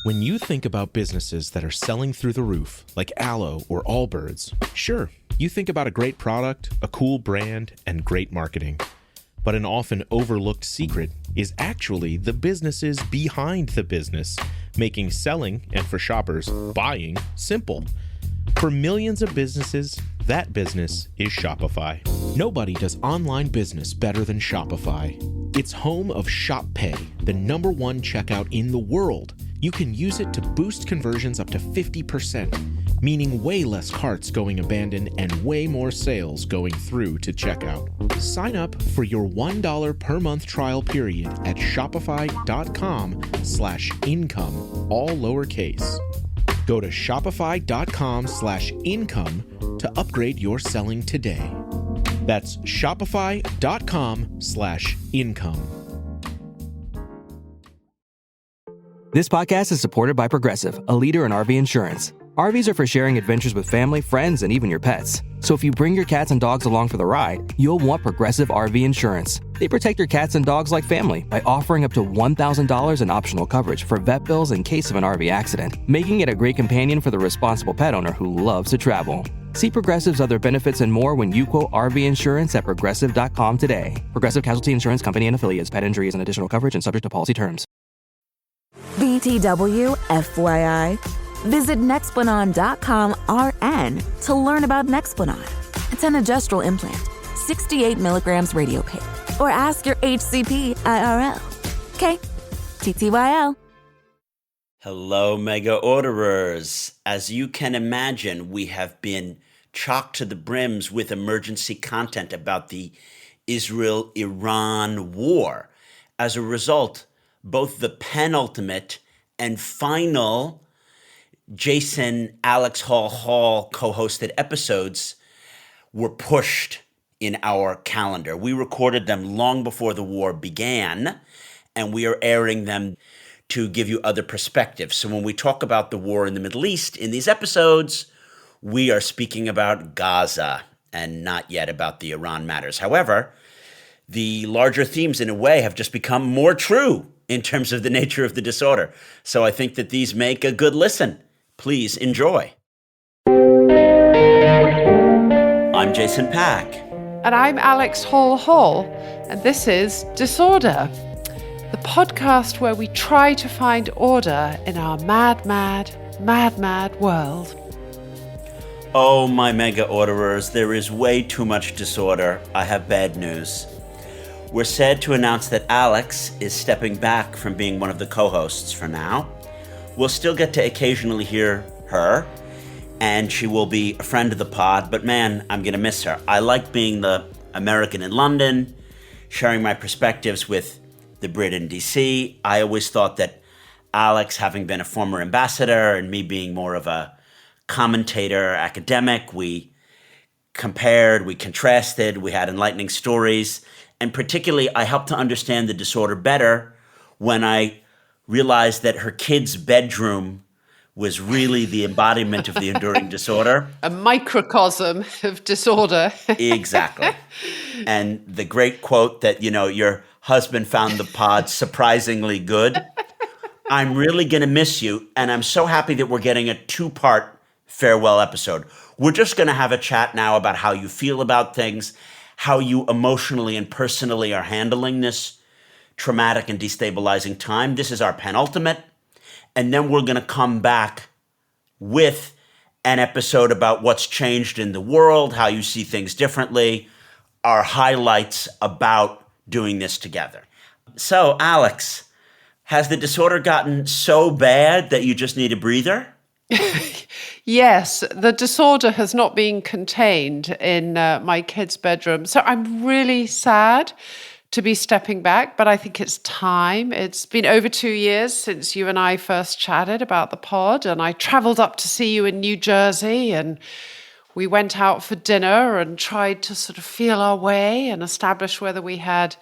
When you think about businesses that are selling through the roof, like Aloe or Allbirds, sure, you think about a great product, a cool brand, and great marketing. But an often overlooked secret is actually the businesses behind the business, making selling, and for shoppers, buying, simple. For millions of businesses, that business is Shopify. Nobody does online business better than Shopify. It's home of Shop Pay, the #1 checkout in the world. You can use it to boost conversions up to 50%, meaning way less carts going abandoned and way more sales going through to checkout. Sign up for your $1 per month trial period at shopify.com/income, all lowercase. Go to shopify.com/income to upgrade your selling today. That's shopify.com/income. This podcast is supported by Progressive, a leader in RV insurance. RVs are for sharing adventures with family, friends, and even your pets. So if you bring your cats and dogs along for the ride, you'll want Progressive RV insurance. They protect your cats and dogs like family by offering up to $1,000 in optional coverage for vet bills in case of an RV accident, making it a great companion for the responsible pet owner who loves to travel. See Progressive's other benefits and more when you quote RV insurance at Progressive.com today. Progressive Casualty Insurance Company and Affiliates. Pet injury is an additional coverage and subject to policy terms. BTW, FYI. Visit Nexplanon.com RN to learn about Nexplanon. It's an adjustable implant, 68 milligrams radio pain. Or ask your HCP IRL. Okay, TTYL. Hello, mega orderers. As you can imagine, we have been chocked to the brims with emergency content about the Israel-Iran war. As a result, both the penultimate and final Jason Alex Hall co-hosted episodes were pushed in our calendar. We recorded them long before the war began, and we are airing them to give you other perspectives. So when we talk about the war in the Middle East in these episodes, we are speaking about Gaza and not yet about the Iran matters. However, the larger themes in a way have just become more true in terms of the nature of the disorder. So I think that these make a good listen. Please enjoy. I'm Jason Pack. And I'm Alex Hall, and this is Disorder, the podcast where we try to find order in our mad world. Oh, my mega orderers, there is way too much disorder. I have bad news. We're sad to announce that Alex is stepping back from being one of the co-hosts for now. We'll still get to occasionally hear her, and she will be a friend of the pod, but man, I'm going to miss her. I like being the American in London, sharing my perspectives with the Brit in DC. I always thought that Alex, having been a former ambassador and me being more of a commentator, academic, we compared, we contrasted, we had enlightening stories. And particularly, I helped to understand the disorder better when I realized that her kid's bedroom was really the embodiment of the enduring disorder. A microcosm of disorder. Exactly. And the great quote that, your husband found the pod surprisingly good. I'm really going to miss you. And I'm so happy that we're getting a 2-part farewell episode. We're just going to have a chat now about how you feel about things, how you emotionally and personally are handling this traumatic and destabilizing time. This is our penultimate. And then we're going to come back with an episode about what's changed in the world, how you see things differently, our highlights about doing this together. So, Alex, has the disorder gotten so bad that you just need a breather? Yes, the disorder has not been contained in my kid's bedroom. So I'm really sad to be stepping back, but I think it's time. It's been over 2 years since you and I first chatted about the pod, and I traveled up to see you in New Jersey, and we went out for dinner and tried to sort of feel our way and establish whether we had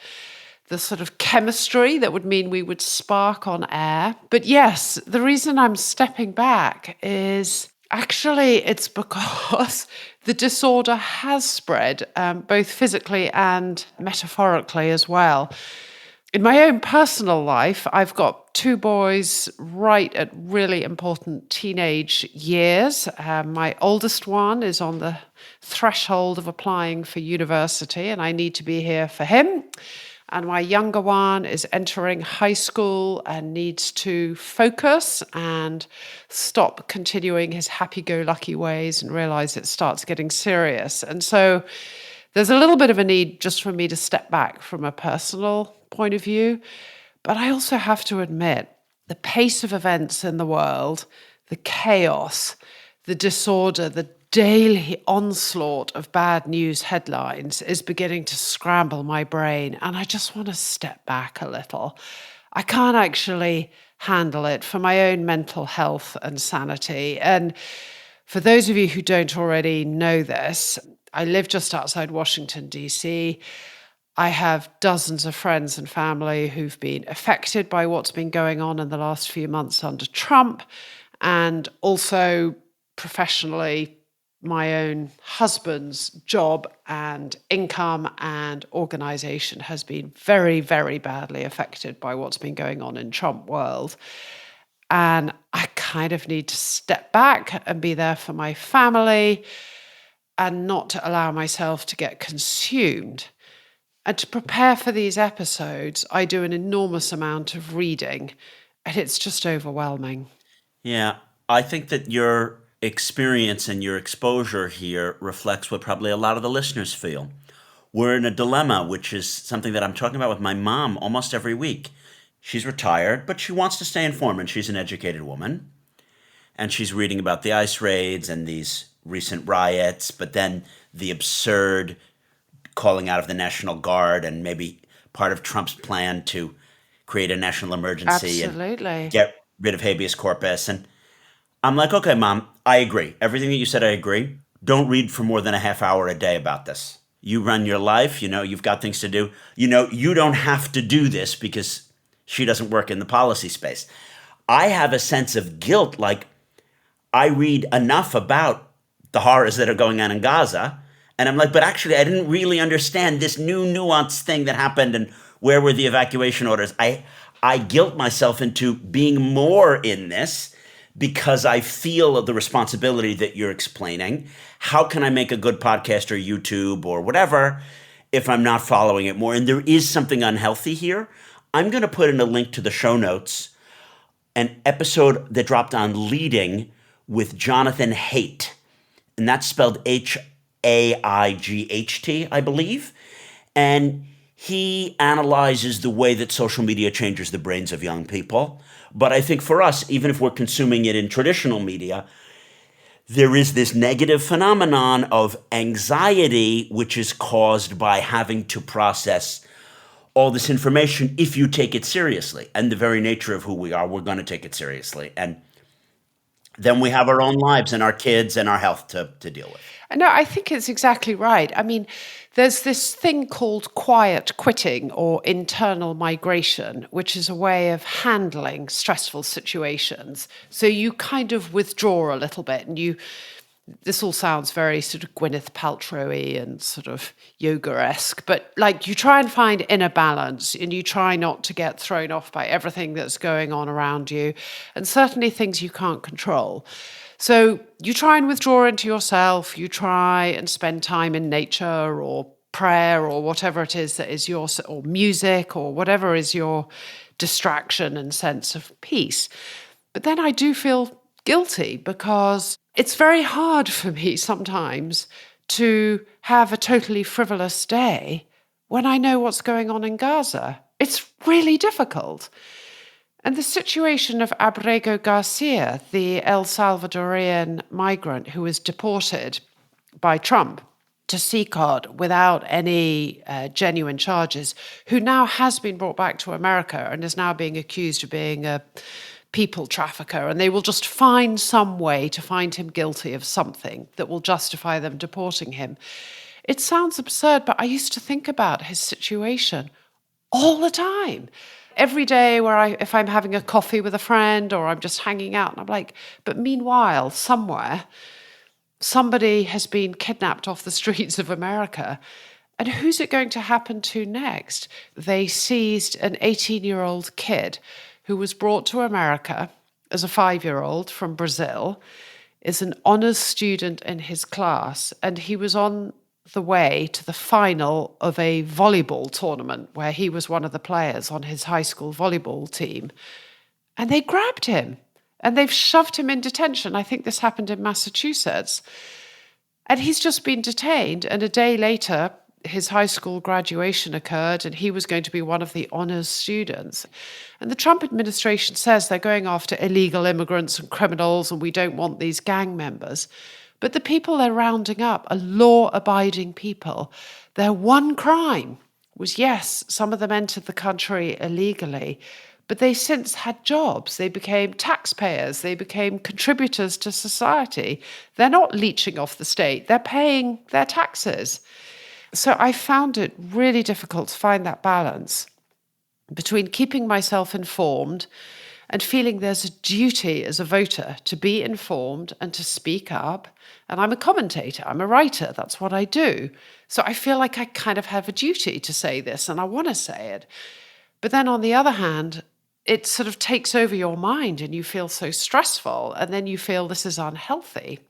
the sort of chemistry that would mean we would spark on air. But yes, the reason I'm stepping back is actually it's because the disorder has spread, both physically and metaphorically as well. In my own personal life, I've got 2 boys right at really important teenage years. My oldest one is on the threshold of applying for university, and I need to be here for him. And my younger one is entering high school and needs to focus and stop continuing his happy-go-lucky ways and realize it starts getting serious. And so there's a little bit of a need just for me to step back from a personal point of view. But I also have to admit, the pace of events in the world, the chaos, the disorder, the daily onslaught of bad news headlines is beginning to scramble my brain. And I just want to step back a little. I can't actually handle it for my own mental health and sanity. And for those of you who don't already know this, I live just outside Washington, D.C. I have dozens of friends and family who've been affected by what's been going on in the last few months under Trump. And also professionally, my own husband's job and income and organization has been very, very badly affected by what's been going on in Trump world. And I kind of need to step back and be there for my family and not to allow myself to get consumed. And to prepare for these episodes, I do an enormous amount of reading, and it's just overwhelming. Yeah, I think that your experience and your exposure here reflects what probably a lot of the listeners feel. We're in a dilemma, which is something that I'm talking about with my mom almost every week. She's retired, but she wants to stay informed, and she's an educated woman. And she's reading about the ICE raids and these recent riots, but then the absurd calling out of the National Guard and maybe part of Trump's plan to create a national emergency and get rid of habeas corpus. And I'm like, okay, Mom, I agree. Everything that you said, I agree. Don't read for more than a half hour a day about this. You run your life, you've got things to do. You don't have to do this because she doesn't work in the policy space. I have a sense of guilt, like I read enough about the horrors that are going on in Gaza, and I'm like, but actually I didn't really understand this new nuanced thing that happened and where were the evacuation orders. I guilt myself into being more in this because I feel the responsibility that you're explaining. How can I make a good podcast or YouTube or whatever if I'm not following it more? And there is something unhealthy here. I'm going to put in a link to the show notes, an episode that dropped on Leading with Jonathan Haidt. And that's spelled H-A-I-G-H-T, I believe. And he analyzes the way that social media changes the brains of young people. But I think for us, even if we're consuming it in traditional media, there is this negative phenomenon of anxiety, which is caused by having to process all this information if you take it seriously. And the very nature of who we are, we're going to take it seriously. And then we have our own lives and our kids and our health to deal with. No, I think it's exactly right. I mean, there's this thing called quiet quitting or internal migration, which is a way of handling stressful situations. So you kind of withdraw a little bit and this all sounds very sort of Gwyneth Paltrow-y and sort of yoga-esque, but like you try and find inner balance and you try not to get thrown off by everything that's going on around you and certainly things you can't control. So you try and withdraw into yourself, you try and spend time in nature or prayer or whatever it is that is your, or music or whatever is your distraction and sense of peace. But then I do feel guilty because it's very hard for me sometimes to have a totally frivolous day when I know what's going on in Gaza. It's really difficult. And the situation of Abrego Garcia, the El Salvadorian migrant who was deported by Trump to CCOD without any genuine charges, who now has been brought back to America and is now being accused of being a people trafficker, and they will just find some way to find him guilty of something that will justify them deporting him. It sounds absurd, but I used to think about his situation all the time. Every day if I'm having a coffee with a friend or I'm just hanging out, and I'm like, but meanwhile, somewhere, somebody has been kidnapped off the streets of America And who's it going to happen to next? They seized an 18-year-old kid who was brought to America as a 5-year-old from Brazil, is an honors student in his class, and he was on the way to the final of a volleyball tournament where he was one of the players on his high school volleyball team. And they grabbed him and they've shoved him in detention. I think this happened in Massachusetts. And he's just been detained. And a day later, his high school graduation occurred and he was going to be one of the honors students. And the Trump administration says they're going after illegal immigrants and criminals and we don't want these gang members. But the people they're rounding up are law-abiding people. Their one crime was, yes, some of them entered the country illegally, but they since had jobs. They became taxpayers. They became contributors to society. They're not leeching off the state. They're paying their taxes. So I found it really difficult to find that balance between keeping myself informed and feeling there's a duty as a voter to be informed and to speak up. And I'm a commentator, I'm a writer, that's what I do. So I feel like I kind of have a duty to say this and I want to say it. But then on the other hand, it sort of takes over your mind and you feel so stressful and then you feel this is unhealthy.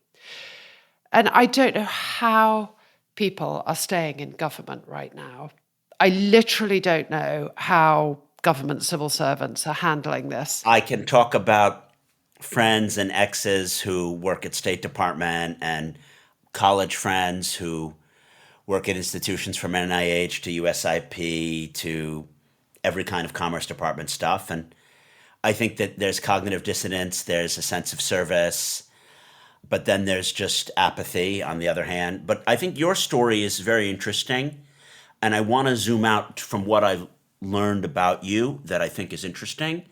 And I don't know how people are staying in government right now. I literally don't know how government civil servants are handling this. I can talk about friends and exes who work at State Department and college friends who work at institutions from NIH to USIP to every kind of Commerce Department stuff. And I think that there's cognitive dissonance, there's a sense of service, but then there's just apathy on the other hand. But I think your story is very interesting. And I want to zoom out from what I've learned about you that I think is interesting.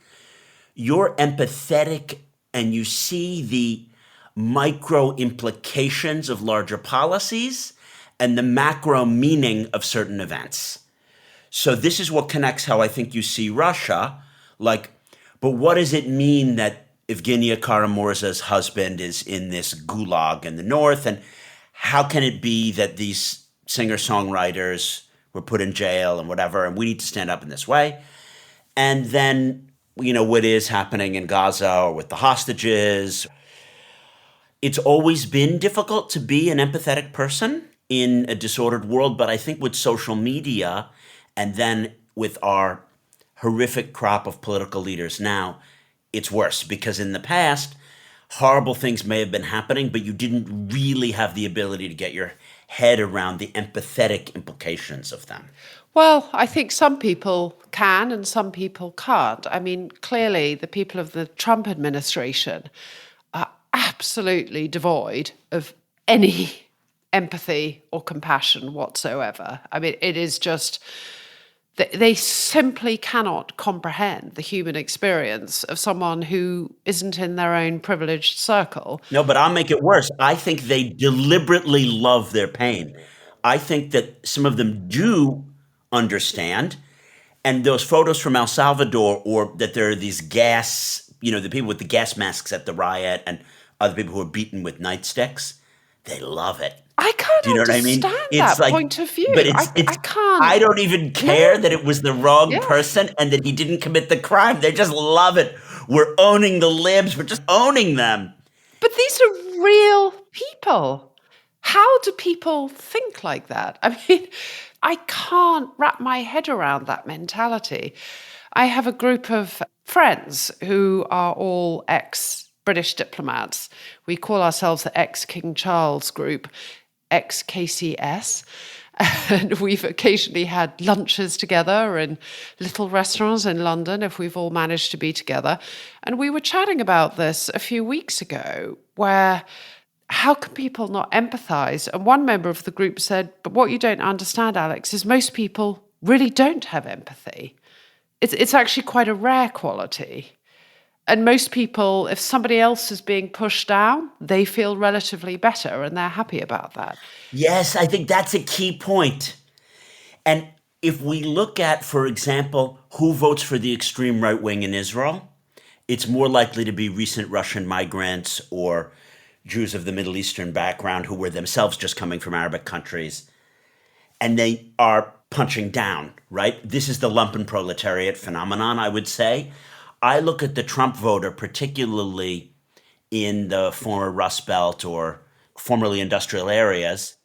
You're empathetic and you see the micro implications of larger policies and the macro meaning of certain events. So this is what connects how I think you see Russia. Like, but what does it mean that Evgenia Karamurza's husband is in this gulag in the north? And how can it be that these singer-songwriters were put in jail and whatever, and we need to stand up in this way? And then, you know, what is happening in Gaza or with the hostages. It's always been difficult to be an empathetic person in a disordered world, but I think with social media and then with our horrific crop of political leaders now, it's worse because in the past, horrible things may have been happening, but you didn't really have the ability to get your head around the empathetic implications of them. Well, I think some people can and some people can't. I mean, clearly the people of the Trump administration are absolutely devoid of any empathy or compassion whatsoever. I mean, it is just, they simply cannot comprehend the human experience of someone who isn't in their own privileged circle. No, but I'll make it worse. I think they deliberately love their pain. I think that some of them do understand. And those photos from El Salvador, or that there are these gas, you know, the people with the gas masks at the riot and other people who are beaten with nightsticks, they love it. I can't Do you know what I mean? understand It's that like, point of view. but I can't. I don't even care that it was the wrong Yeah. person and that he didn't commit the crime. They just love it. We're owning the libs. We're just owning them. But these are real people. How do people think like that? I mean, I can't wrap my head around that mentality. I have a group of friends who are all ex-British diplomats. We call ourselves the ex-King Charles group, ex-KCS. And we've occasionally had lunches together in little restaurants in London if we've all managed to be together. And we were chatting about this a few weeks ago, where how can people not empathize? And one member of the group said, but what you don't understand, Alex, is most people really don't have empathy. It's actually quite a rare quality. And most people, if somebody else is being pushed down, they feel relatively better and they're happy about that. Yes, I think that's a key point. And if we look at, for example, who votes for the extreme right wing in Israel, it's more likely to be recent Russian migrants or Jews of the Middle Eastern background who were themselves just coming from Arabic countries. and they are punching down, right? This is the lumpenproletariat phenomenon, I would say. I look at the Trump voter, particularly in the former Rust Belt or formerly industrial areas.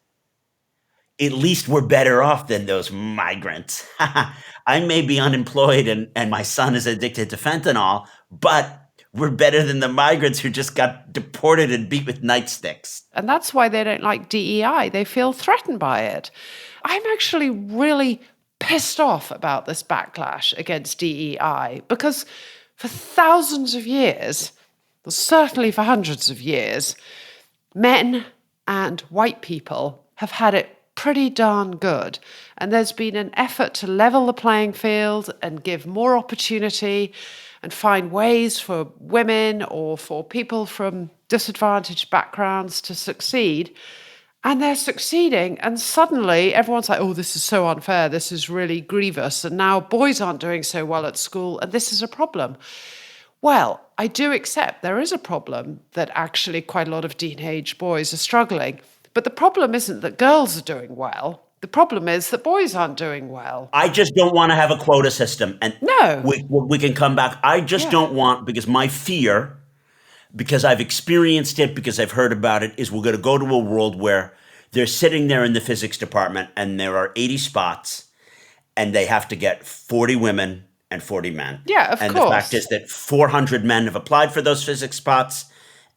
At least we're better off than those migrants. I may be unemployed and my son is addicted to fentanyl, but we're better than the migrants who just got deported and beat with nightsticks. And that's why they don't like DEI. They feel threatened by it. I'm actually really pissed off about this backlash against DEI because for thousands of years, certainly for hundreds of years, men and white people have had it pretty darn good. And there's been an effort to level the playing field and give more opportunity and find ways for women or for people from disadvantaged backgrounds to succeed. And they're succeeding. And suddenly everyone's like, oh, this is so unfair. This is really grievous. And now boys aren't doing so well at school. And this is a problem. Well, I do accept there is a problem that actually quite a lot of teenage boys are struggling. But the problem isn't that girls are doing well. The problem is that boys aren't doing well. I just don't want to have a quota system. And no, we can come back. I just don't want, because my fear, because I've experienced it, because I've heard about it, is we're going to go to a world where they're sitting there in the physics department and there are 80 spots and they have to get 40 women and 40 men. Yeah, of course. And the fact is that 400 men have applied for those physics spots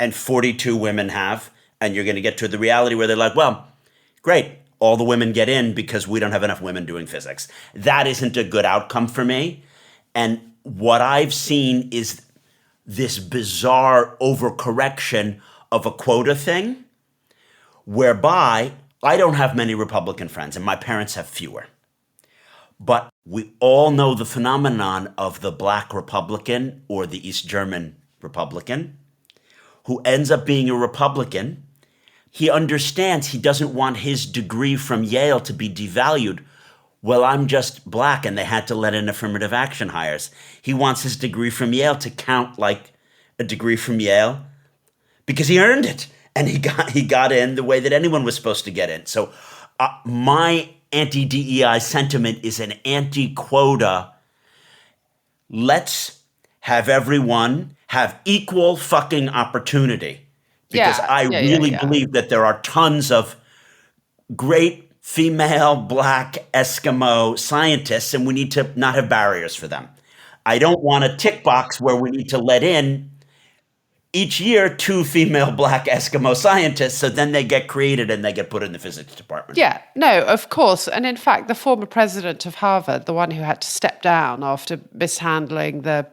and 42 women have. And you're going to get to the reality where they're like, well, great, all the women get in because we don't have enough women doing physics. That isn't a good outcome for me. And what I've seen is this bizarre overcorrection of a quota thing, whereby I don't have many Republican friends and my parents have fewer. But we all know the phenomenon of the Black Republican or the East German Republican who ends up being a Republican. He understands he doesn't want his degree from Yale to be devalued. Well, I'm just Black and they had to let in affirmative action hires. He wants his degree from Yale to count like a degree from Yale because he earned it. And he got in the way that anyone was supposed to get in. So my anti-DEI sentiment is an anti-quota. Let's have everyone have equal fucking opportunity. Because I really believe that there are tons of great female, Black, Eskimo scientists, and we need to not have barriers for them. I don't want a tick box where we need to let in each year 2 female, Black, Eskimo scientists, so then they get created and they get put in the physics department. Yeah, no, of course. And in fact, the former president of Harvard, the one who had to step down after mishandling the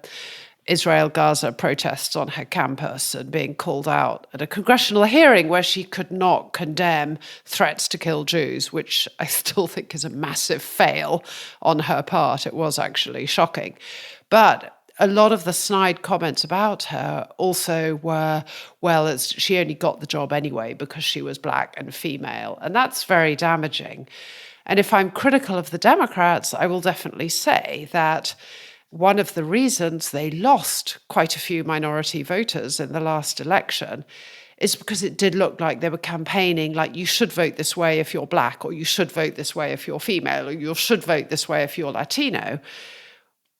Israel-Gaza protests on her campus and being called out at a congressional hearing where she could not condemn threats to kill Jews, which I still think is a massive fail on her part. It was actually shocking. But a lot of the snide comments about her also were, well, she only got the job anyway because she was Black and female. And that's very damaging. And if I'm critical of the Democrats, I will definitely say that one of the reasons they lost quite a few minority voters in the last election is because it did look like they were campaigning like you should vote this way if you're Black, or you should vote this way if you're female, or you should vote this way if you're Latino.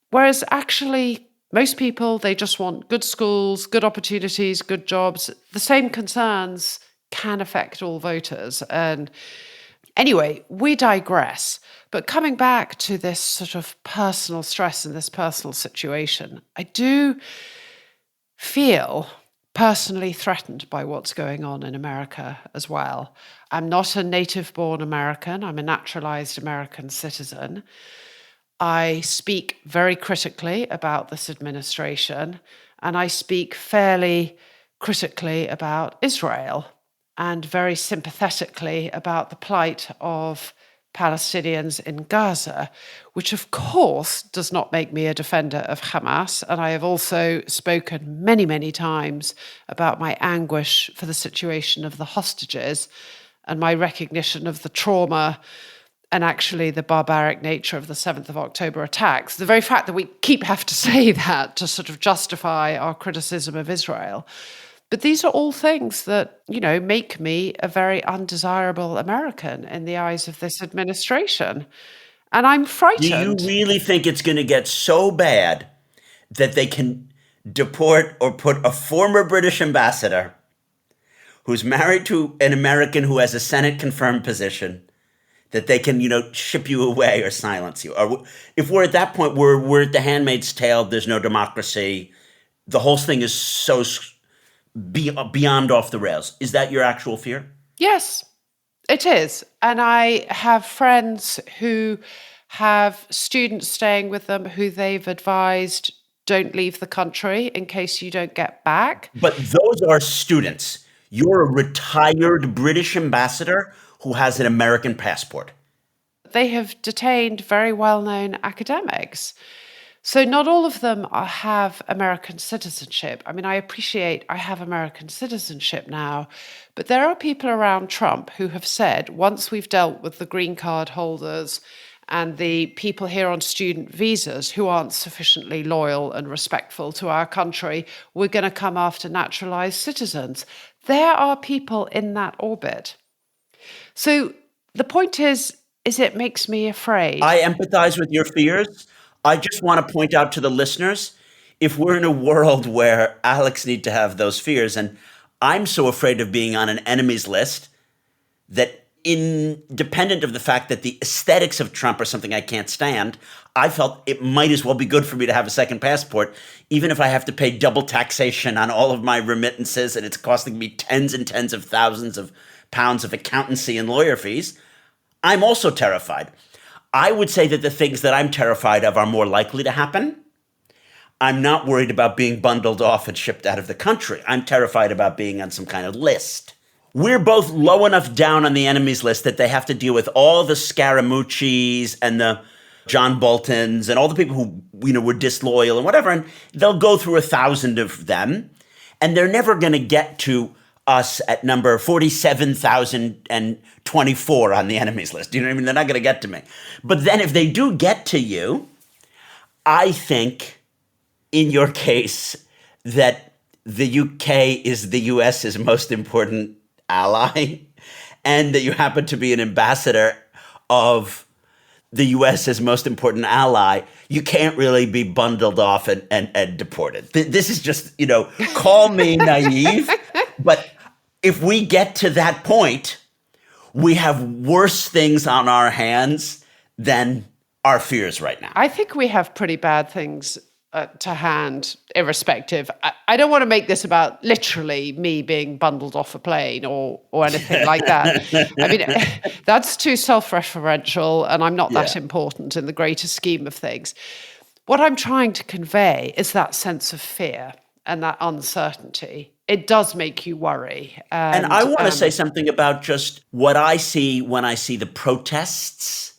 Whereas actually most people, they just want good schools, good opportunities, good jobs. The same concerns can affect all voters. And anyway, we digress. But coming back to this sort of personal stress and this personal situation, I do feel personally threatened by what's going on in America as well. I'm not a native-born American. I'm a naturalized American citizen. I speak very critically about this administration, and I speak fairly critically about Israel and very sympathetically about the plight of Palestinians in Gaza, which of course does not make me a defender of Hamas. And I have also spoken many, many times about my anguish for the situation of the hostages and my recognition of the trauma and actually the barbaric nature of the 7th of October attacks. The very fact that we have to say that to sort of justify our criticism of Israel. But these are all things that, make me a very undesirable American in the eyes of this administration. And I'm Do you frightened. really think it's going to get so bad that they can deport or put a former British ambassador who's married to an American who has a Senate confirmed position, that they can, ship you away or silence you? Or if we're at that point, we're at the Handmaid's Tale, there's no democracy, the whole thing is so beyond off the rails. Is that your actual fear? Yes, it is. And I have friends who have students staying with them who they've advised don't leave the country in case you don't get back. But those are students. You're a retired British ambassador who has an American passport. They have detained very well-known academics. So not all of them have American citizenship. I mean, I appreciate I have American citizenship now, but there are people around Trump who have said, once we've dealt with the green card holders and the people here on student visas who aren't sufficiently loyal and respectful to our country, we're going to come after naturalized citizens. There are people in that orbit. So the point is it makes me afraid. I empathize with your fears. I just want to point out to the listeners, if we're in a world where Alex need to have those fears, and I'm so afraid of being on an enemies list that independent of the fact that the aesthetics of Trump are something I can't stand, I felt it might as well be good for me to have a second passport, even if I have to pay double taxation on all of my remittances and it's costing me tens and tens of thousands of pounds of accountancy and lawyer fees. I'm also terrified. I would say that the things that I'm terrified of are more likely to happen. I'm not worried about being bundled off and shipped out of the country. I'm terrified about being on some kind of list. We're both low enough down on the enemies list that they have to deal with all the Scaramucci's and the John Boltons and all the people who, were disloyal and whatever. And they'll go through 1,000 of them. And they're never going to get to us at number 47,024 on the enemies list. You know what I mean? They're not going to get to me. But then if they do get to you, I think in your case that the UK is the US's most important ally and that you happen to be an ambassador of the US's most important ally, you can't really be bundled off and deported. This is just, call me naive, but if we get to that point, we have worse things on our hands than our fears right now. I think we have pretty bad things to hand, irrespective. I don't want to make this about literally me being bundled off a plane or anything like that. I mean, that's too self-referential, and I'm not that important in the greater scheme of things. What I'm trying to convey is that sense of fear and that uncertainty. It does make you worry. And I want to say something about just what I see when I see the protests,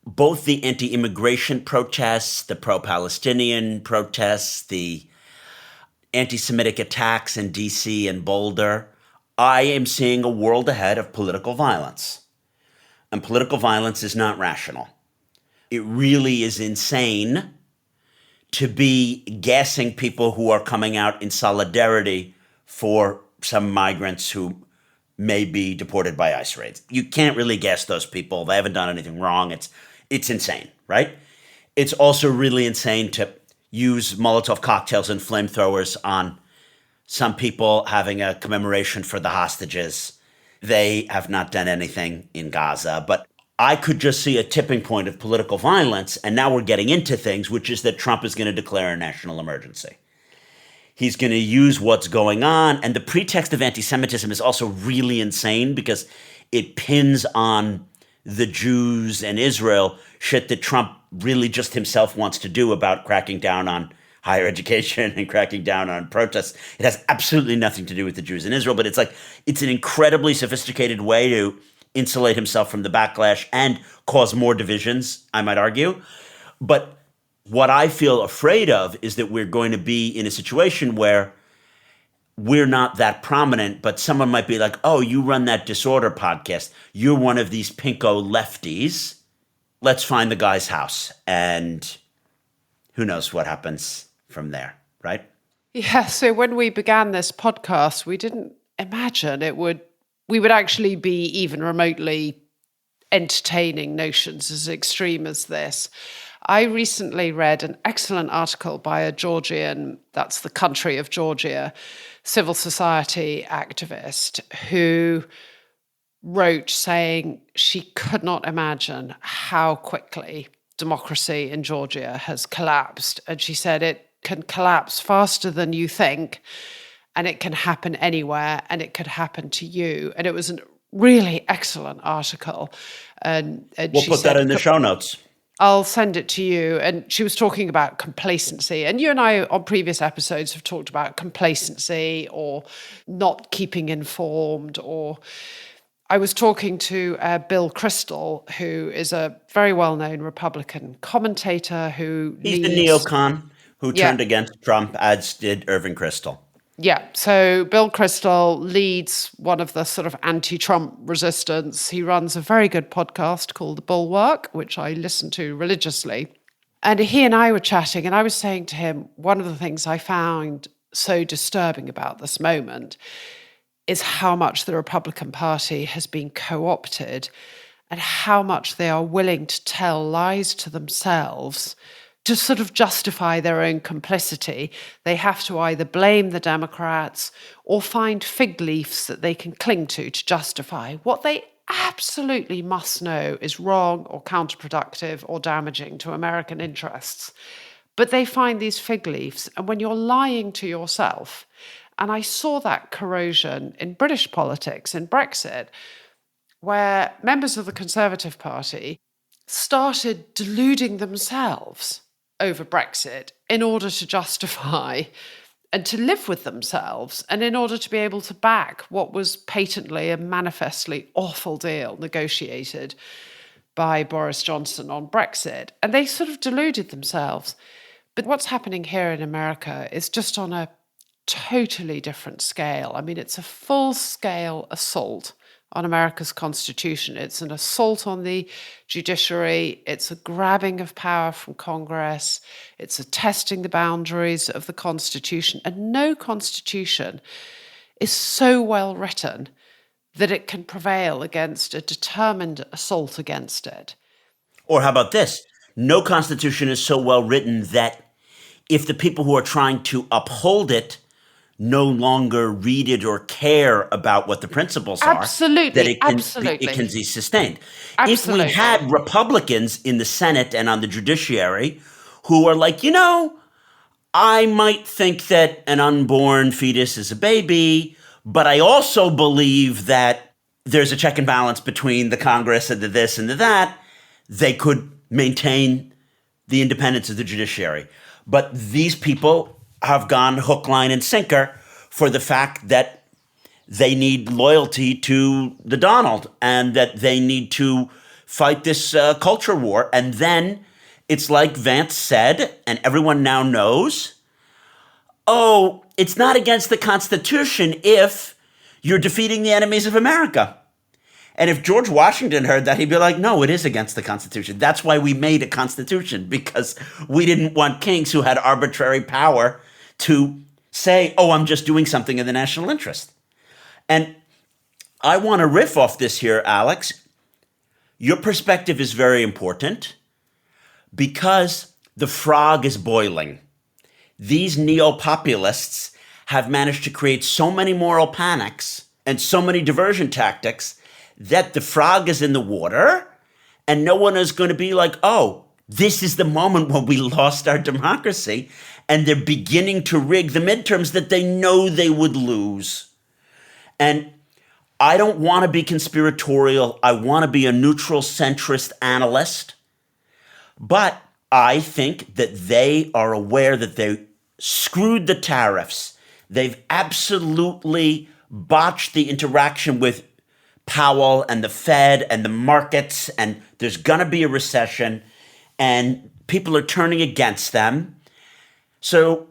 both the anti-immigration protests, the pro-Palestinian protests, the anti-Semitic attacks in DC and Boulder. I am seeing a world ahead of political violence. And political violence is not rational. It really is insane to be gassing people who are coming out in solidarity for some migrants who may be deported by ICE raids. You can't really gas those people. They haven't done anything wrong. It's insane, right? It's also really insane to use Molotov cocktails and flamethrowers on some people having a commemoration for the hostages. They have not done anything in Gaza, but I could just see a tipping point of political violence, and now we're getting into things, which is that Trump is going to declare a national emergency. He's going to use what's going on, and the pretext of anti-Semitism is also really insane because it pins on the Jews and Israel shit that Trump really just himself wants to do about cracking down on higher education and cracking down on protests. It has absolutely nothing to do with the Jews in Israel, but it's an incredibly sophisticated way to insulate himself from the backlash and cause more divisions, I might argue. But what I feel afraid of is that we're going to be in a situation where we're not that prominent, but someone might be like, oh, you run that Disorder podcast. You're one of these pinko lefties. Let's find the guy's house. And who knows what happens from there, right? Yeah, so when we began this podcast, we didn't imagine we would actually be even remotely entertaining notions as extreme as this. I recently read an excellent article by a Georgian, that's the country of Georgia, civil society activist who wrote saying she could not imagine how quickly democracy in Georgia has collapsed. And she said it can collapse faster than you think, and it can happen anywhere, and it could happen to you. And it was a really excellent article. And We'll she put said, that in the show notes. I'll send it to you. And she was talking about complacency. And you and I on previous episodes have talked about complacency or not keeping informed. Or I was talking to Bill Kristol, who is a very well-known Republican commentator who He's the leads... neocon who turned against Trump, as did Irving Kristol. Yeah, so Bill Kristol leads one of the sort of anti-Trump resistance. He runs a very good podcast called The Bulwark, which I listen to religiously. And he and I were chatting, and I was saying to him, one of the things I found so disturbing about this moment is how much the Republican Party has been co-opted and how much they are willing to tell lies to themselves to sort of justify their own complicity. They have to either blame the Democrats or find fig leaves that they can cling to justify what they absolutely must know is wrong or counterproductive or damaging to American interests. But they find these fig leaves, and when you're lying to yourself, and I saw that corrosion in British politics, in Brexit, where members of the Conservative Party started deluding themselves over Brexit in order to justify and to live with themselves, and in order to be able to back what was patently and manifestly awful deal negotiated by Boris Johnson on Brexit. And they sort of deluded themselves. But what's happening here in America is just on a totally different scale. I mean, it's a full-scale assault on America's Constitution. It's an assault on the judiciary. It's a grabbing of power from Congress. It's a testing the boundaries of the Constitution. And no Constitution is so well written that it can prevail against a determined assault against it. Or how about this? No Constitution is so well written that if the people who are trying to uphold it no longer read it or care about what the principles are, that it can be sustained. Absolutely. If we had Republicans in the Senate and on the judiciary who are like, I might think that an unborn fetus is a baby, but I also believe that there's a check and balance between the Congress and the this and the that, they could maintain the independence of the judiciary. But these people have gone hook, line, and sinker for the fact that they need loyalty to the Donald and that they need to fight this culture war. And then it's like Vance said, and everyone now knows, it's not against the Constitution if you're defeating the enemies of America. And if George Washington heard that, he'd be like, no, it is against the Constitution. That's why we made a Constitution, because we didn't want kings who had arbitrary power to say, I'm just doing something in the national interest. And I want to riff off this here, Alex. Your perspective is very important because the frog is boiling. These neo-populists have managed to create so many moral panics and so many diversion tactics that the frog is in the water and no one is going to be like, this is the moment when we lost our democracy, and they're beginning to rig the midterms that they know they would lose. And I don't want to be conspiratorial. I want to be a neutral centrist analyst. But I think that they are aware that they screwed the tariffs. They've absolutely botched the interaction with Powell and the Fed and the markets, and there's going to be a recession, and people are turning against them. So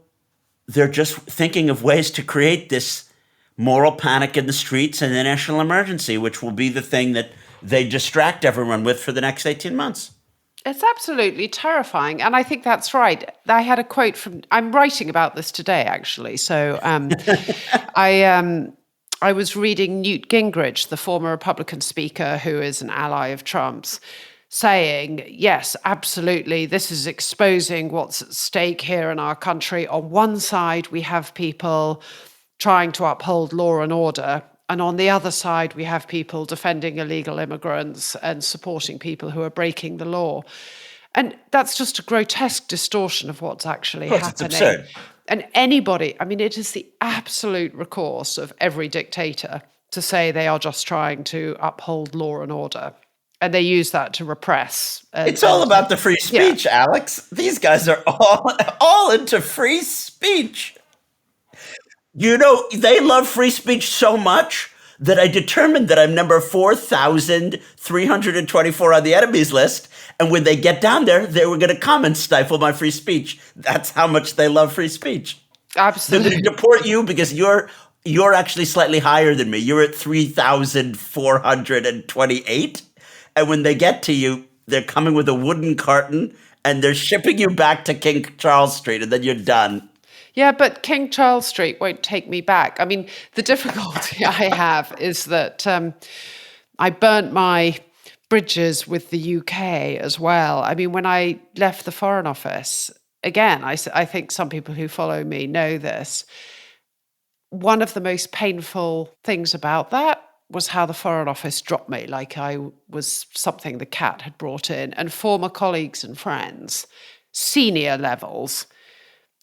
they're just thinking of ways to create this moral panic in the streets and the national emergency, which will be the thing that they distract everyone with for the next 18 months. It's absolutely terrifying. And I think that's right. I had a quote I'm writing about this today, actually. So I was reading Newt Gingrich, the former Republican speaker who is an ally of Trump's, saying, yes, absolutely, this is exposing what's at stake here in our country. On one side, we have people trying to uphold law and order. And on the other side, we have people defending illegal immigrants and supporting people who are breaking the law. And that's just a grotesque distortion of what's actually happening. It's absurd. And anybody, I mean, it is the absolute recourse of every dictator to say they are just trying to uphold law and order. And they use that to repress. It's all about the free speech, Alex. These guys are all into free speech. You know, they love free speech so much that I determined that I'm number 4,324 on the enemies list. And when they get down there, they were going to come and stifle my free speech. That's how much they love free speech. Absolutely. They're going to deport you because you're actually slightly higher than me. You're at 3,428. And when they get to you, they're coming with a wooden carton and they're shipping you back to King Charles Street, and then you're done. Yeah, but King Charles Street won't take me back. I mean, the difficulty I have is that I burnt my bridges with the UK as well. I mean, when I left the Foreign Office, again, I think some people who follow me know this. One of the most painful things about that was how the Foreign Office dropped me, like I was something the cat had brought in. And former colleagues and friends, senior levels,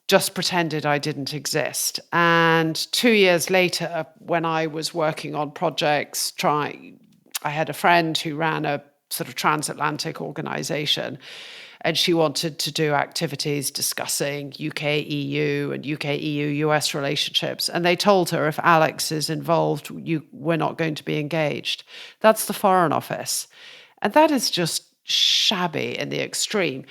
just pretended I didn't exist. And 2 years later, when I was working on projects, I had a friend who ran a sort of transatlantic organization, and she wanted to do activities discussing UK-EU and UK-EU-US relationships. And they told her, if Alex is involved, we're not going to be engaged. That's the Foreign Office. And that is just shabby in the extreme.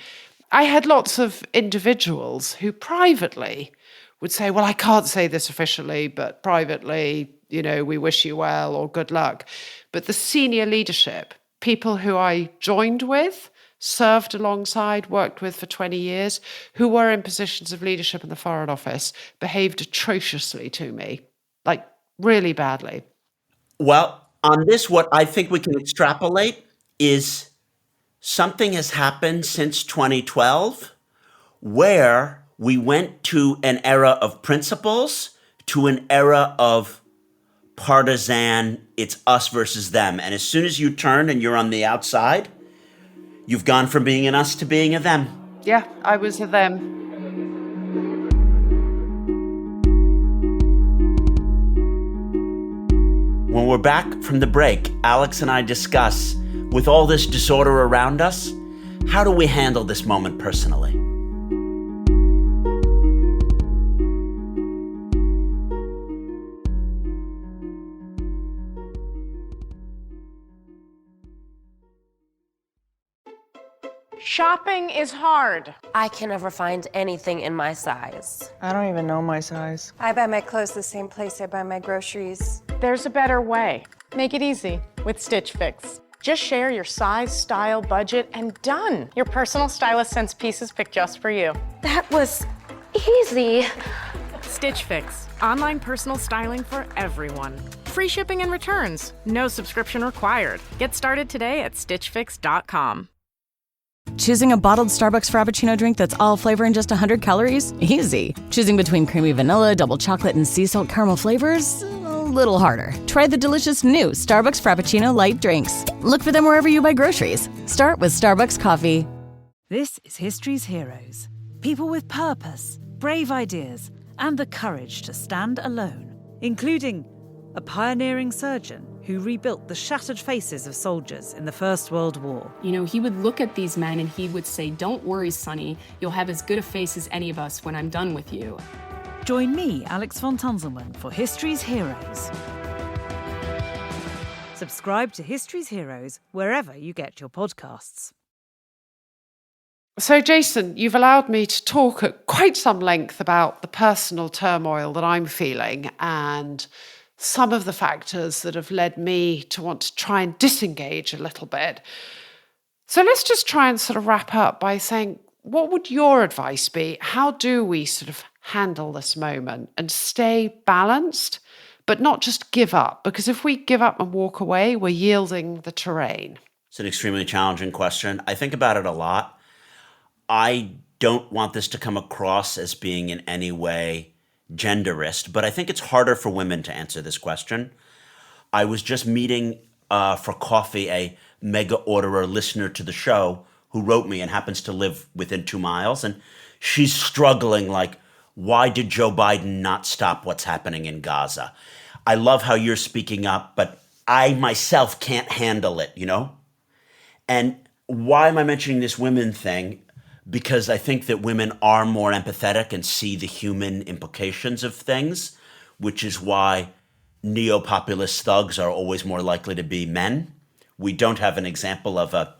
I had lots of individuals who privately would say, well, I can't say this officially, but privately, we wish you well or good luck. But the senior leadership, people who I joined with, served alongside, worked with for 20 years, who were in positions of leadership in the Foreign Office, behaved atrociously to me, like really badly. Well, on this, what I think we can extrapolate is something has happened since 2012 where we went to an era of principles to an era of partisan, it's us versus them. And as soon as you turn and you're on the outside, you've gone from being an us to being a them. Yeah, I was a them. When we're back from the break, Alex and I discuss, with all this disorder around us, how do we handle this moment personally? Shopping is hard. I can never find anything in my size. I don't even know my size. I buy my clothes the same place I buy my groceries. There's a better way. Make it easy with Stitch Fix. Just share your size, style, budget, and done. Your personal stylist sends pieces picked just for you. That was easy. Stitch Fix. Online personal styling for everyone. Free shipping and returns. No subscription required. Get started today at stitchfix.com. Choosing a bottled Starbucks Frappuccino drink that's all flavor and just 100 calories? Easy. Choosing between creamy vanilla, double chocolate, and sea salt caramel flavors? A little harder. Try the delicious new Starbucks Frappuccino light drinks. Look for them wherever you buy groceries. Start with Starbucks coffee. This is History's Heroes. People with purpose, brave ideas, and the courage to stand alone, including a pioneering surgeon who rebuilt the shattered faces of soldiers in the First World War. He would look at these men and he would say, "Don't worry, Sonny, you'll have as good a face as any of us when I'm done with you." Join me, Alex von Tunzelmann, for History's Heroes. Subscribe to History's Heroes wherever you get your podcasts. So, Jason, you've allowed me to talk at quite some length about the personal turmoil that I'm feeling and some of the factors that have led me to want to try and disengage a little bit. So let's just try and sort of wrap up by saying, what would your advice be? How do we sort of handle this moment and stay balanced, but not just give up? Because if we give up and walk away, we're yielding the terrain. It's an extremely challenging question. I think about it a lot. I don't want this to come across as being in any way genderist, but I think it's harder for women to answer this question. I was just meeting for coffee a mega orderer listener to the show who wrote me and happens to live within 2 miles. And she's struggling like, why did Joe Biden not stop what's happening in Gaza? I love how you're speaking up, but I myself can't handle it, you know? And why am I mentioning this women thing? Because I think that women are more empathetic and see the human implications of things, which is why neo-populist thugs are always more likely to be men. We don't have an example of a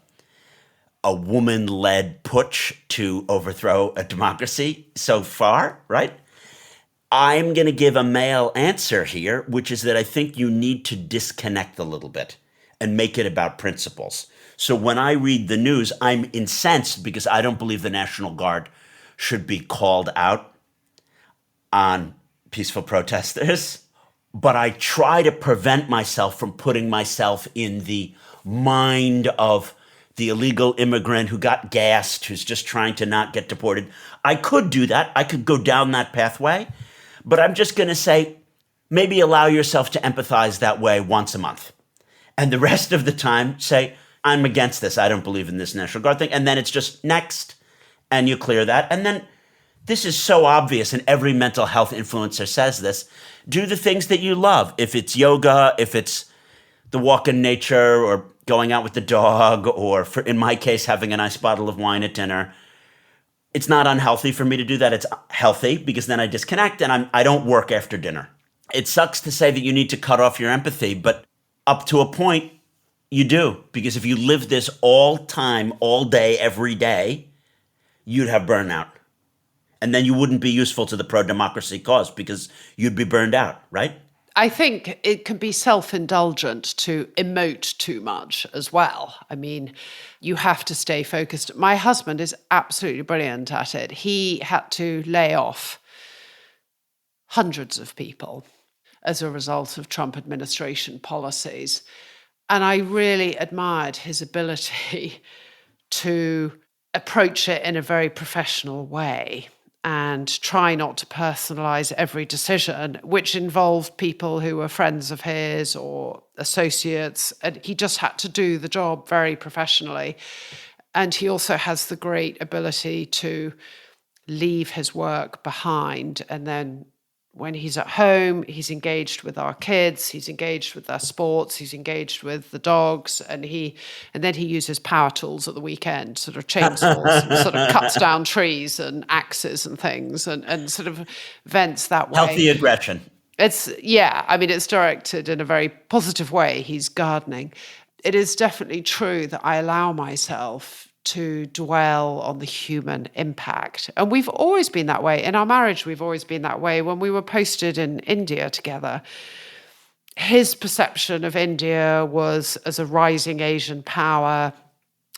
woman-led putsch to overthrow a democracy so far, right? I'm going to give a male answer here, which is that I think you need to disconnect a little bit and make it about principles. So when I read the news, I'm incensed because I don't believe the National Guard should be called out on peaceful protesters. But I try to prevent myself from putting myself in the mind of the illegal immigrant who got gassed, who's just trying to not get deported. I could do that. I could go down that pathway. But I'm just going to say, maybe allow yourself to empathize that way once a month. And the rest of the time, say, I'm against this. I don't believe in this National Guard thing. And then it's just next, and you clear that. And then this is so obvious, and every mental health influencer says this. Do the things that you love. If it's yoga, if it's the walk in nature, or going out with the dog, or in my case, having a nice bottle of wine at dinner. It's not unhealthy for me to do that. It's healthy because then I disconnect and I don't work after dinner. It sucks to say that you need to cut off your empathy, but up to a point, you do. Because if you live this all time, all day, every day, you'd have burnout. And then you wouldn't be useful to the pro-democracy cause because you'd be burned out, right? I think it can be self-indulgent to emote too much as well. I mean, you have to stay focused. My husband is absolutely brilliant at it. He had to lay off hundreds of people as a result of Trump administration policies. And I really admired his ability to approach it in a very professional way and try not to personalize every decision, which involved people who were friends of his or associates. And he just had to do the job very professionally. And he also has the great ability to leave his work behind. And then when he's at home, he's engaged with our kids, he's engaged with their sports, he's engaged with the dogs, and then he uses power tools at the weekend, sort of chainsaws, and sort of cuts down trees and axes and things, and sort of vents that way. Healthy aggression. It's directed in a very positive way. He's gardening. It is definitely true that I allow myself to dwell on the human impact. And we've always been that way. In our marriage, we've always been that way. When we were posted in India together, his perception of India was as a rising Asian power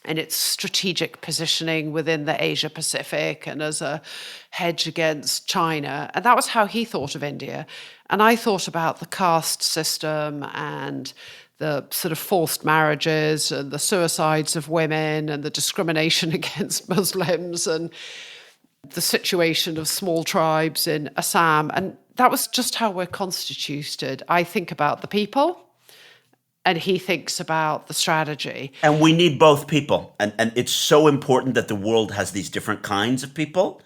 and its strategic positioning within the Asia Pacific and as a hedge against China. And that was how he thought of India. And I thought about the caste system and the sort of forced marriages and the suicides of women and the discrimination against Muslims and the situation of small tribes in Assam. And that was just how we're constituted. I think about the people and he thinks about the strategy. And we need both people. And it's so important that the world has these different kinds of people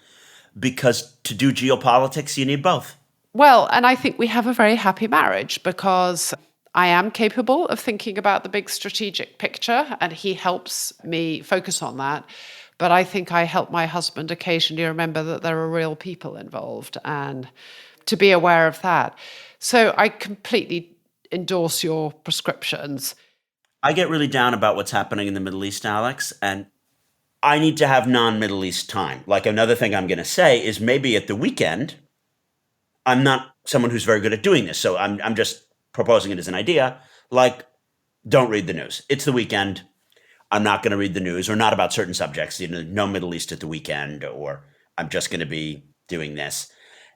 because to do geopolitics, you need both. Well, and I think we have a very happy marriage because I am capable of thinking about the big strategic picture and he helps me focus on that. But I think I help my husband occasionally remember that there are real people involved and to be aware of that. So I completely endorse your prescriptions. I get really down about what's happening in the Middle East, Alex, and I need to have non-Middle East time. Like another thing I'm going to say is maybe at the weekend, I'm not someone who's very good at doing this. So I'm just proposing it as an idea, like, don't read the news. It's the weekend. I'm not going to read the news, or not about certain subjects, no Middle East at the weekend, or I'm just going to be doing this.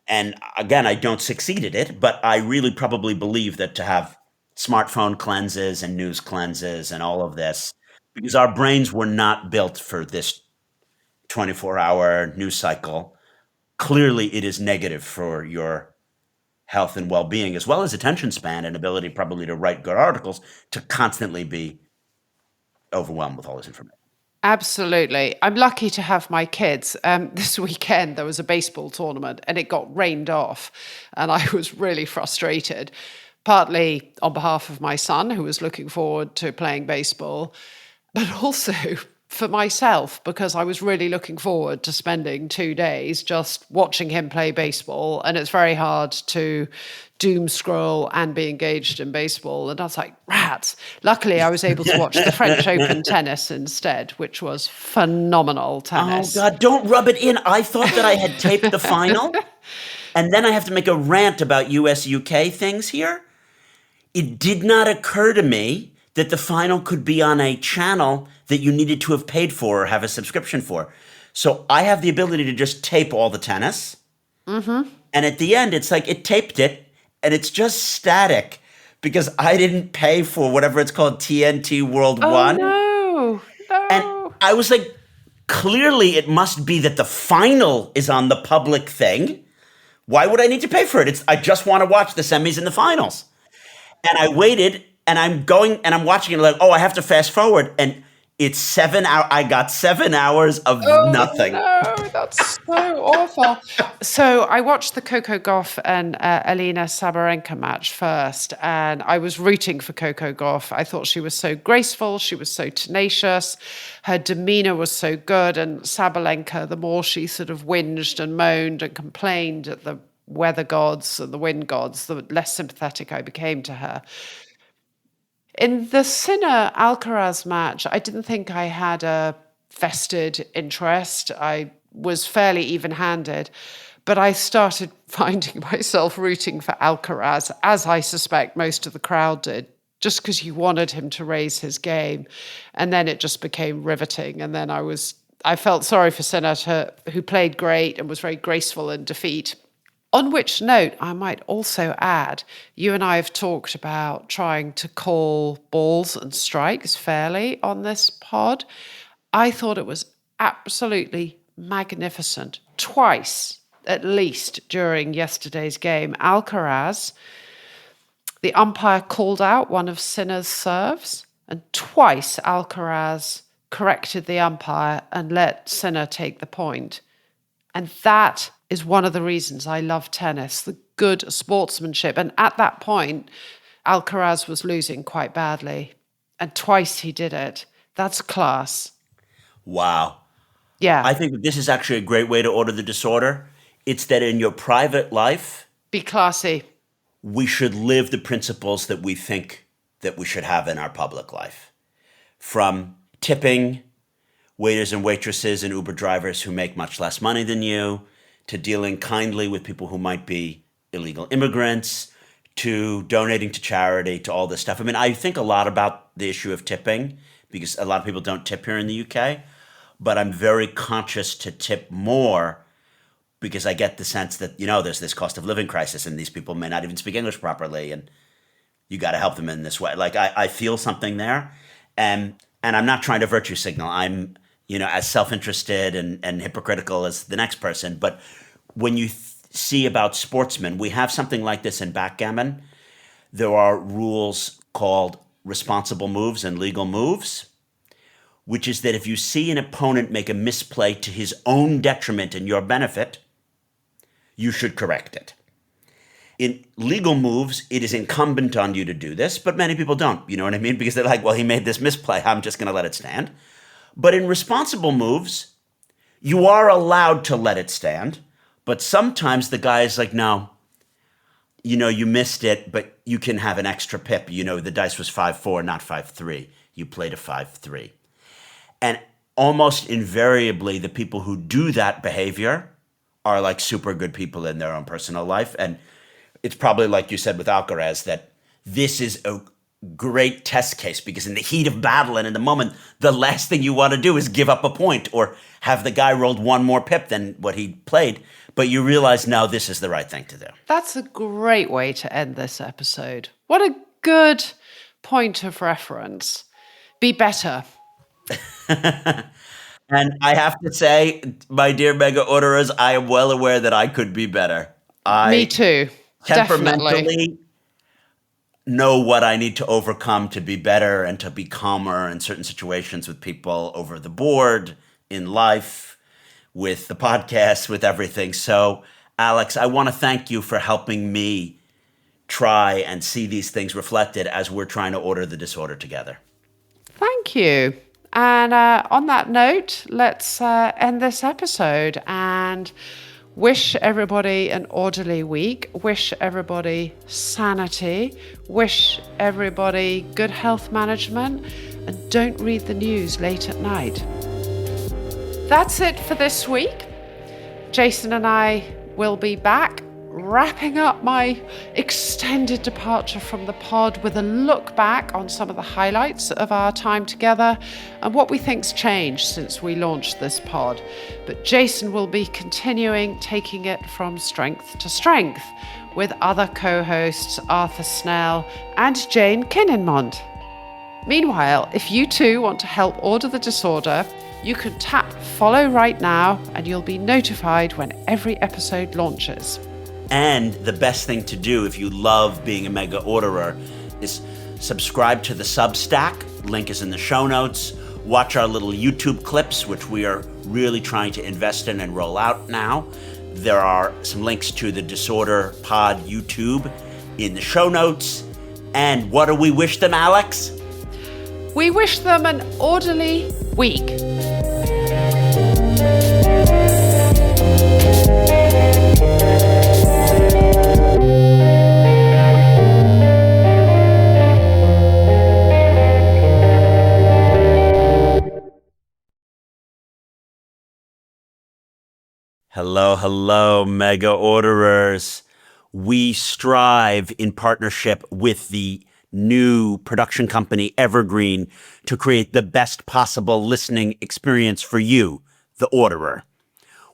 And again, I don't succeed at it, but I really probably believe that to have smartphone cleanses and news cleanses and all of this, because our brains were not built for this 24-hour news cycle. Clearly, it is negative for your health and well-being, as well as attention span and ability probably to write good articles, to constantly be overwhelmed with all this information. Absolutely. I'm lucky to have my kids. This weekend, there was a baseball tournament and it got rained off. And I was really frustrated, partly on behalf of my son, who was looking forward to playing baseball, but also for myself, because I was really looking forward to spending 2 days just watching him play baseball. And it's very hard to doom scroll and be engaged in baseball. And I was like, rats. Luckily, I was able to watch the French Open tennis instead, which was phenomenal tennis. Oh, God, don't rub it in. I thought that I had taped the final. And then I have to make a rant about US-UK things here. It did not occur to me that the final could be on a channel that you needed to have paid for or have a subscription for. So I have the ability to just tape all the tennis. Mm-hmm. And at the end, it's like it taped it, and it's just static because I didn't pay for whatever it's called, TNT World 1. No. And I was like, clearly it must be that the final is on the public thing. Why would I need to pay for it? I just want to watch the semis and the finals. And I waited, and I'm going and I'm watching it like, oh, I have to fast forward. And it's 7 hours. I got 7 hours of nothing. No, that's so awful. So I watched the Coco Gauff and Elena Sabalenka match first, and I was rooting for Coco Gauff. I thought she was so graceful. She was so tenacious. Her demeanor was so good. And Sabalenka, the more she sort of whinged and moaned and complained at the weather gods and the wind gods, the less sympathetic I became to her. In the Sinner Alcaraz match, I didn't think I had a vested interest. I was fairly even-handed, but I started finding myself rooting for Alcaraz, as I suspect most of the crowd did, just because you wanted him to raise his game. And then it just became riveting. And then I felt sorry for Sinner, who played great and was very graceful in defeat. On which note, I might also add, you and I have talked about trying to call balls and strikes fairly on this pod. I thought it was absolutely magnificent. Twice, at least, during yesterday's game, Alcaraz, the umpire called out one of Sinner's serves, and twice Alcaraz corrected the umpire and let Sinner take the point. And that is one of the reasons I love tennis, the good sportsmanship. And at that point, Alcaraz was losing quite badly. And twice he did it. That's class. Wow. Yeah. I think this is actually a great way to order the disorder. It's that in your private life, be classy. We should live the principles that we think that we should have in our public life. From tipping waiters and waitresses and Uber drivers who make much less money than you, to dealing kindly with people who might be illegal immigrants, to donating to charity, to all this stuff. I mean, I think a lot about the issue of tipping because a lot of people don't tip here in the UK, but I'm very conscious to tip more because I get the sense that, there's this cost of living crisis and these people may not even speak English properly and you got to help them in this way. Like I feel something there and I'm not trying to virtue signal. I'm as self-interested and hypocritical as the next person. But when you see about sportsmen, we have something like this in backgammon. There are rules called responsible moves and legal moves, which is that if you see an opponent make a misplay to his own detriment and your benefit, you should correct it. In legal moves, it is incumbent on you to do this, but many people don't. You know what I mean? Because they're like, well, he made this misplay. I'm just going to let it stand. But in responsible moves, you are allowed to let it stand. But sometimes the guy is like, no, you missed it, but you can have an extra pip. The dice was 5-4, not 5-3. You played a 5-3. And almost invariably, the people who do that behavior are like super good people in their own personal life. And it's probably like you said with Alcaraz, that this is a great test case, because in the heat of battle and in the moment, the last thing you want to do is give up a point or have the guy rolled one more pip than what he played. But you realize now this is the right thing to do. That's a great way to end this episode. What a good point of reference. Be better. And I have to say, my dear mega orderers, I am well aware that I could be better. Me too. Temperamentally Definitely. know what I need to overcome to be better and to be calmer in certain situations with people over the board, in life, with the podcast, with everything. So, Alex, I want to thank you for helping me try and see these things reflected as we're trying to order the disorder together. Thank you. And on that note, let's end this episode and wish everybody an orderly week, wish everybody sanity, wish everybody good health management, and don't read the news late at night. That's it for this week. Jason and I will be back wrapping up my extended departure from the pod with a look back on some of the highlights of our time together and what we think's changed since we launched this pod. But Jason will be continuing taking it from strength to strength with other co-hosts Arthur Snell and Jane Kinnenmont. Meanwhile, if you too want to help order the disorder, you can tap follow right now and you'll be notified when every episode launches. And the best thing to do if you love being a mega orderer is subscribe to the Substack. Link is in the show notes. Watch our little YouTube clips, which we are really trying to invest in and roll out now. There are some links to the Disorder Pod YouTube in the show notes. And what do we wish them, Alex? We wish them an orderly week. Hello, hello, mega orderers. We strive in partnership with the new production company Evergreen to create the best possible listening experience for you, the orderer.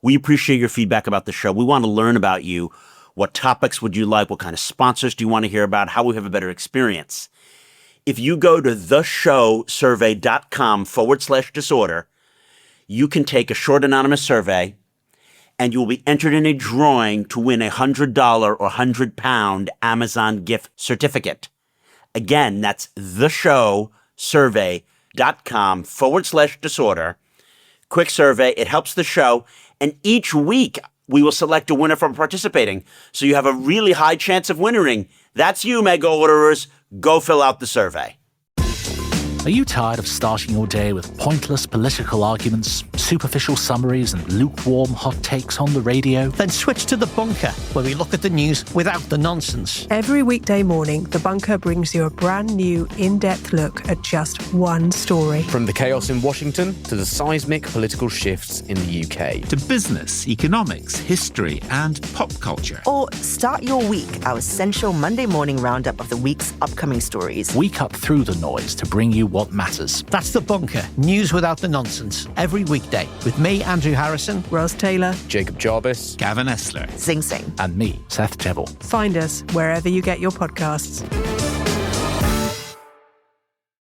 We appreciate your feedback about the show. We want to learn about you. What topics would you like? What kind of sponsors do you want to hear about? How we have a better experience? If you go to theshowsurvey.com/disorder, you can take a short anonymous survey and you will be entered in a drawing to win a $100 or £100 Amazon gift certificate. Again, that's theshowsurvey.com/disorder. Quick survey. It helps the show. And each week we will select a winner from participating. So you have a really high chance of winning. That's you, mega orderers. Go fill out the survey. Are you tired of starting your day with pointless political arguments, superficial summaries, and lukewarm hot takes on the radio? Then switch to The Bunker, where we look at the news without the nonsense. Every weekday morning, The Bunker brings you a brand new, in-depth look at just one story. From the chaos in Washington to the seismic political shifts in the UK. To business, economics, history, and pop culture. Or start your week, our essential Monday morning roundup of the week's upcoming stories. We cut through the noise to bring you what matters. That's The Bunker, news without the nonsense. Every weekday with me, Andrew Harrison, Rose Taylor, Jacob Jarvis, Gavin Essler, Zing Sing, and me, Seth Jebble. Find us wherever you get your podcasts.